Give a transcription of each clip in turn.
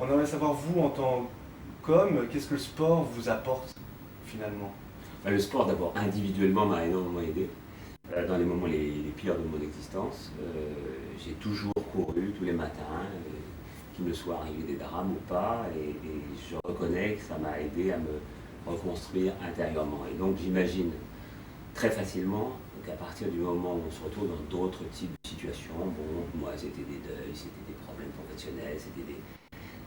On aimerait savoir, vous, en tant qu'homme, qu'est-ce que le sport vous apporte finalement? Le sport, d'abord, individuellement, m'a énormément aidé. Dans les moments les pires de mon existence, j'ai toujours couru tous les matins, qu'il me soit arrivé des drames ou pas, et je reconnais que ça m'a aidé à me reconstruire intérieurement. Et donc j'imagine très facilement qu'à partir du moment où on se retrouve dans d'autres types de situations, bon, moi c'était des deuils, c'était des problèmes professionnels,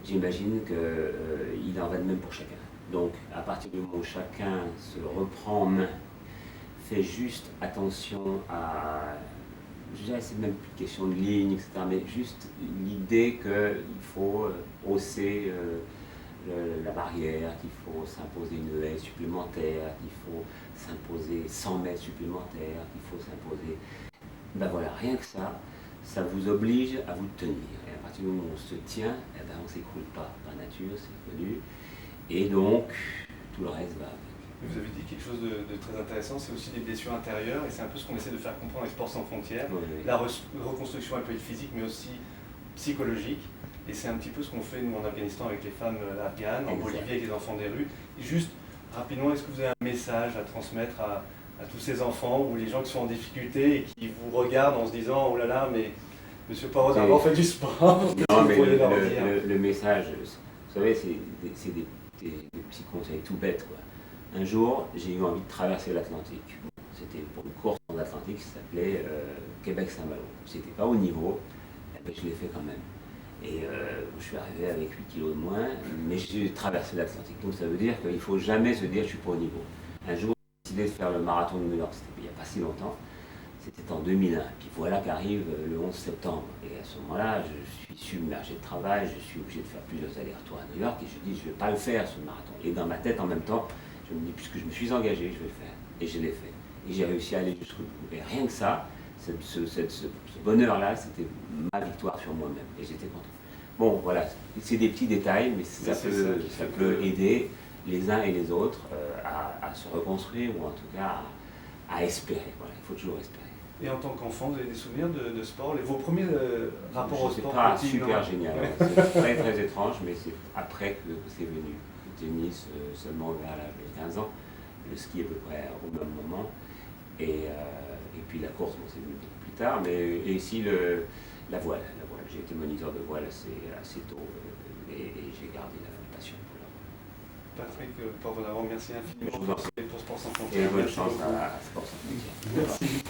j'imagine qu'il en va de même pour chacun. Donc à partir du moment où chacun se reprend en main, fait juste attention à, je dirais c'est même plus une question de ligne, etc., mais juste l'idée qu'il faut hausser la barrière, qu'il faut s'imposer une haie supplémentaire, qu'il faut s'imposer 100 mètres supplémentaires, qu'il faut s'imposer... Ben voilà, rien que ça vous oblige à vous tenir. Et à partir du moment où on se tient, eh ben on ne s'écroule pas par nature, c'est connu. Et donc, tout le reste va avec. Vous avez dit quelque chose de très intéressant, c'est aussi des blessures intérieures, et c'est un peu ce qu'on essaie de faire comprendre avec Sport sans frontières. Oui, oui. La reconstruction, elle peut être physique, mais aussi psychologique. Et c'est un petit peu ce qu'on fait, nous, en Afghanistan, avec les femmes afghanes, en Bolivie, avec les enfants des rues. Et juste, rapidement, est-ce que vous avez un message à transmettre à tous ces enfants, ou les gens qui sont en difficulté, et qui vous regardent en se disant « Oh là là, mais Monsieur Poirot, d'abord, fait du sport !» Non, mais le message, vous savez, c'est des petits conseils tout bêtes, quoi. Un jour, j'ai eu envie de traverser l'Atlantique. C'était pour une course en Atlantique qui s'appelait Québec-Saint-Malo. C'était pas au niveau, mais je l'ai fait quand même. Et je suis arrivé avec 8 kilos de moins, mais j'ai traversé l'Atlantique. Donc ça veut dire qu'il ne faut jamais se dire je suis pas au niveau. Un jour, j'ai décidé de faire le marathon de New York, c'était il n'y a pas si longtemps. C'était en 2001. Puis voilà qu'arrive le 11 septembre. Et à ce moment-là, je suis submergé de travail, je suis obligé de faire plusieurs allers-retours à New York, et je dis je ne vais pas le faire ce marathon. Et dans ma tête en même temps, je me dis, puisque je me suis engagé, je vais le faire. Et je l'ai fait. Et j'ai réussi à aller jusqu'au bout. Et rien que ça, ce bonheur-là, c'était ma victoire sur moi-même. Et j'étais content. Bon, voilà, c'est des petits détails, mais ça peut aider les uns et les autres à se reconstruire, ou en tout cas à espérer. Voilà, il faut toujours espérer. Et en tant qu'enfant, vous avez des souvenirs de sport? Vos premiers rapports au sport? C'est pas super génial. C'est très très étrange, mais c'est après que c'est venu. Le tennis seulement vers l'âge de 15 ans, le ski à peu près au même moment, et puis la course, bon, c'est venu beaucoup plus tard, mais et ici la voile. J'ai été moniteur de voile assez tôt, et j'ai gardé la passion pour la voile. Patrick Poivre, merci infiniment Je vous en prie. pour Sport sans Et frontières. bonne chance à Sport sans frontières. Merci.